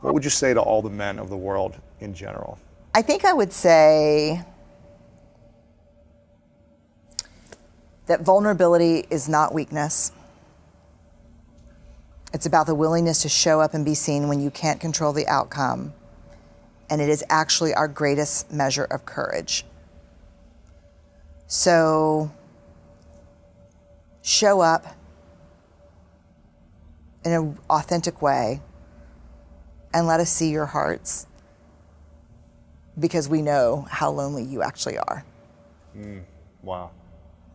what would you say to all the men of the world in general? I think I would say that vulnerability is not weakness. It's about the willingness to show up and be seen when you can't control the outcome. And it is actually our greatest measure of courage. So show up in an authentic way and let us see your hearts, because we know how lonely you actually are. Wow.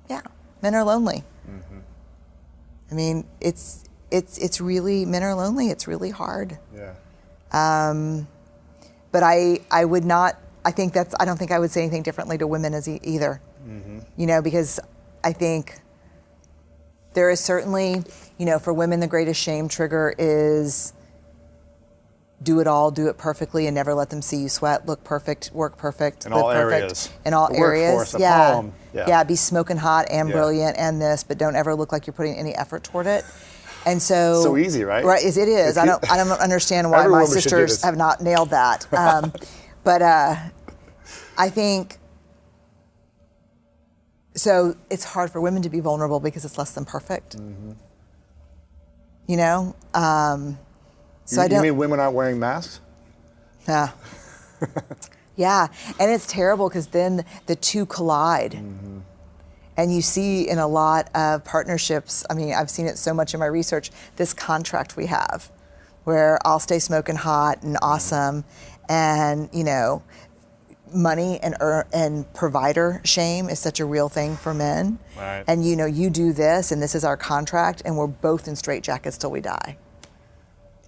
Yeah, men are lonely. I mean, it's really, men are lonely. It's really hard. Yeah. But I would not, I don't think I would say anything differently to women as either. You know, because I think there is certainly, you know, for women, the greatest shame trigger is do it all, do it perfectly, and never let them see you sweat, look perfect, work perfect, in live all perfect. areas. In all the areas. Workforce, at Yeah. home. Yeah, be smoking hot and brilliant and this, but don't ever look like you're putting any effort toward it. And so easy, right? Right, it is. I don't understand why my sisters have not nailed that. But I think, so it's hard for women to be vulnerable because it's less than perfect. You know? So you mean women aren't wearing masks? Yeah. Yeah, and it's terrible because then the two collide. And you see in a lot of partnerships, I mean, I've seen it so much in my research, this contract we have where I'll stay smoking hot and awesome, and, you know, money and provider shame is such a real thing for men. Right. And, you know, you do this and this is our contract and we're both in straitjackets till we die.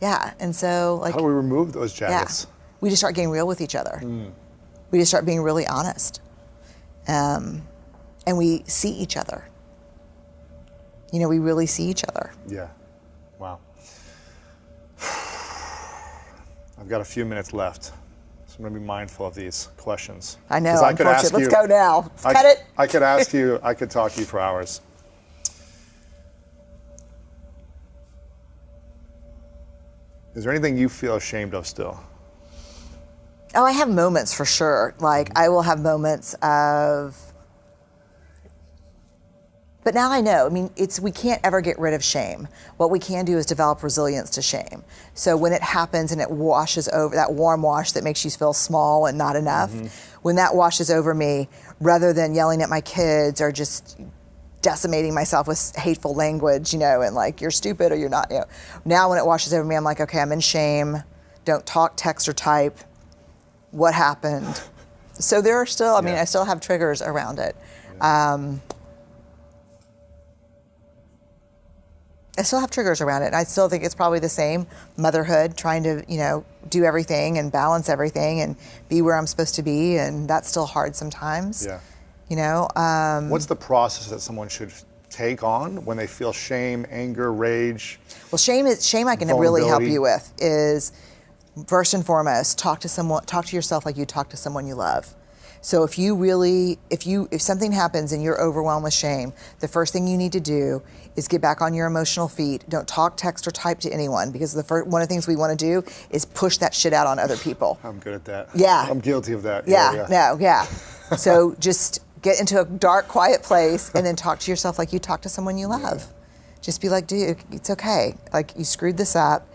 Yeah, and so like— How do we remove those jackets? Yeah, we just start getting real with each other. We just start being really honest. And we see each other. You know, we really see each other. Yeah. Wow. I've got a few minutes left, so I'm going to be mindful of these questions. I know, unfortunately. Let's go now. Let's cut it. I could ask you, I could talk to you for hours. Is there anything you feel ashamed of still? Oh, I have moments for sure. Like, I will have moments of— But now I know, I mean, we can't ever get rid of shame. What we can do is develop resilience to shame. So when it happens and it washes over, that warm wash that makes you feel small and not enough, when that washes over me, rather than yelling at my kids or just decimating myself with hateful language, you know, and like, you're stupid or you're not, you know. Now when it washes over me, I'm like, okay, I'm in shame. Don't talk, text, or type. What happened? So there are still, I mean, I still have triggers around it. I still have triggers around it. And I still think it's probably the same. Motherhood, trying to, you know, do everything and balance everything and be where I'm supposed to be. And that's still hard sometimes. Yeah. You know? What's the process that someone should take on when they feel shame, anger, rage? Well, shame I can really help you with is, first and foremost, talk to yourself like you talk to someone you love. So if something happens and you're overwhelmed with shame, the first thing you need to do is get back on your emotional feet. Don't talk, text, or type to anyone, because one of the things we want to do is push that shit out on other people. I'm good at that. Yeah. I'm guilty of that. Yeah. So just get into a dark, quiet place and then talk to yourself like you talk to someone you love. Yeah. Just be like, dude, it's okay. Like, you screwed this up.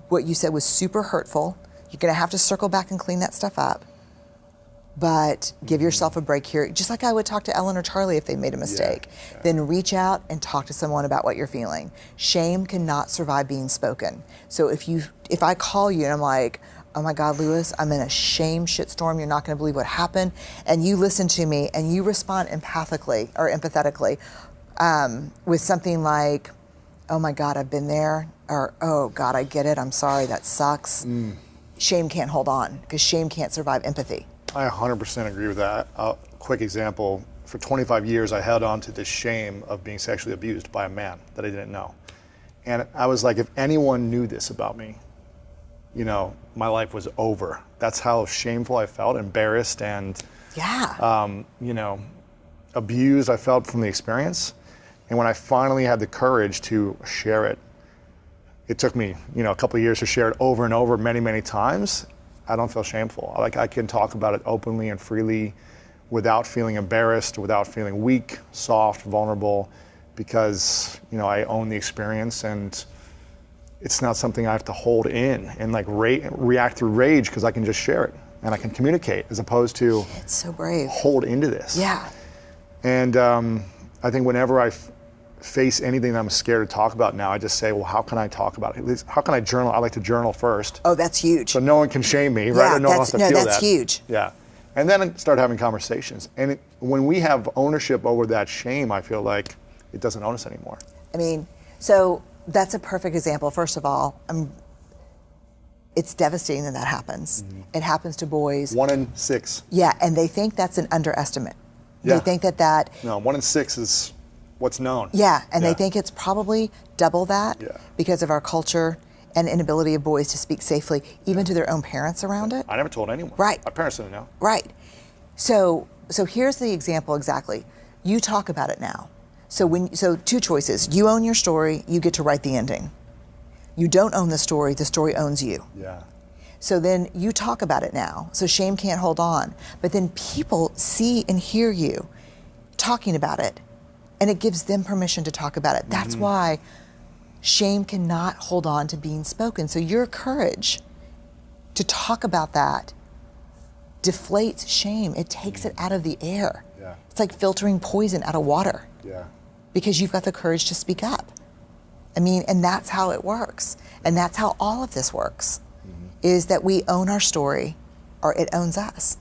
What you said was super hurtful. You're going to have to circle back and clean that stuff up. But give yourself a break here, just like I would talk to Ellen or Charlie if they made a mistake. Yeah. Then reach out and talk to someone about what you're feeling. Shame cannot survive being spoken. So if I call you and I'm like, oh my God, Lewis, I'm in a shame shitstorm, you're not gonna believe what happened, and you listen to me and you respond empathetically with something like, oh my God, I've been there, or oh God, I get it, I'm sorry, that sucks. Shame can't hold on, because shame can't survive empathy. I 100% agree with that. Quick example, for 25 years I held on to this shame of being sexually abused by a man that I didn't know. And I was like, if anyone knew this about me, you know, my life was over. That's how shameful I felt, embarrassed and, you know, abused I felt from the experience. And when I finally had the courage to share it, it took me, a couple of years to share it over and over many, many times, I don't feel shameful. Like, I can talk about it openly and freely without feeling embarrassed, without feeling weak, soft, vulnerable, because, I own the experience, and it's not something I have to hold in and like react through rage, because I can just share it and I can communicate, as opposed to It's so brave. hold into this. Yeah. And I think whenever I face anything that I'm scared to talk about now, I just say, well, how can I talk about it? At least, how can I journal? I like to journal first. Oh, that's huge. So no one can shame me, right? Yeah, Or no one has to feel that's that. huge. Yeah. And then start having conversations. And when we have ownership over that shame, I feel like it doesn't own us anymore. I mean, so that's a perfect example. First of all, it's devastating that happens. Mm-hmm. It happens to boys. 1 in 6. Yeah, and they think that's an underestimate. Yeah. They think that. No, 1 in 6 is what's known. Yeah, and they think it's probably double that because of our culture and inability of boys to speak safely, even to their own parents around it. I never told anyone. Right. My parents didn't know. Right. So here's the example exactly. You talk about it now. So two choices. You own your story, you get to write the ending. You don't own the story owns you. Yeah. So then you talk about it now. So shame can't hold on. But then people see and hear you talking about it, and it gives them permission to talk about it. That's why shame cannot hold on to being spoken. So your courage to talk about that deflates shame. It takes it out of the air. Yeah. It's like filtering poison out of water. Yeah. Because you've got the courage to speak up. I mean, and that's how it works. And that's how all of this works, is that we own our story, or it owns us.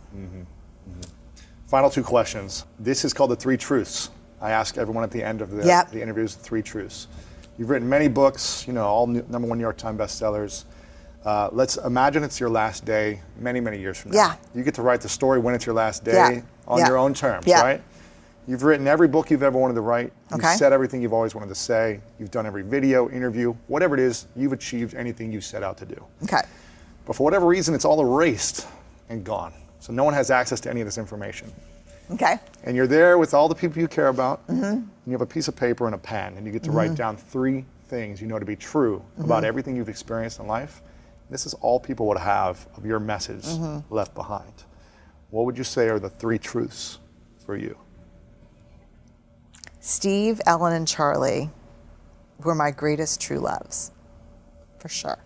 Final 2 questions. This is called the 3 truths. I ask everyone at the end of the interviews 3 truths. You've written many books, all #1 New York Times bestsellers. Let's imagine it's your last day many, many years from now. Yeah. You get to write the story when it's your last day on your own terms, Yeah. right? You've written every book you've ever wanted to write. You've Okay. said everything you've always wanted to say. You've done every video, interview, whatever it is, you've achieved anything you set out to do. Okay. But for whatever reason, it's all erased and gone. So no one has access to any of this information. Okay. And you're there with all the people you care about, and you have a piece of paper and a pen, and you get to write down 3 things you know to be true about everything you've experienced in life. This is all people would have of your message left behind. What would you say are the 3 truths for you? Steve, Ellen, and Charlie were my greatest true loves, for sure.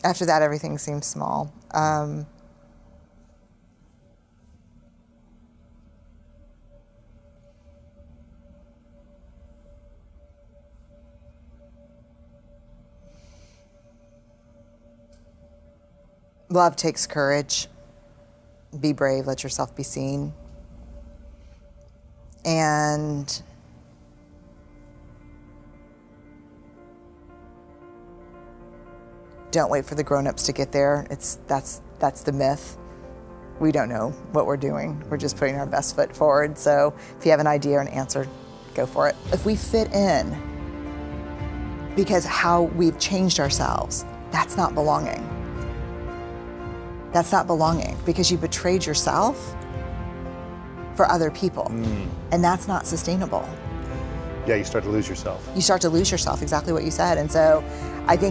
After that, everything seems small. Love takes courage. Be brave, let yourself be seen. And don't wait for the grown-ups to get there. That's the myth. We don't know what we're doing. We're just putting our best foot forward. So if you have an idea or an answer, go for it. If we fit in because how we've changed ourselves, that's not belonging. That's not belonging, because you betrayed yourself for other people. And that's not sustainable. Yeah, you start to lose yourself. You start to lose yourself, exactly what you said. And so I think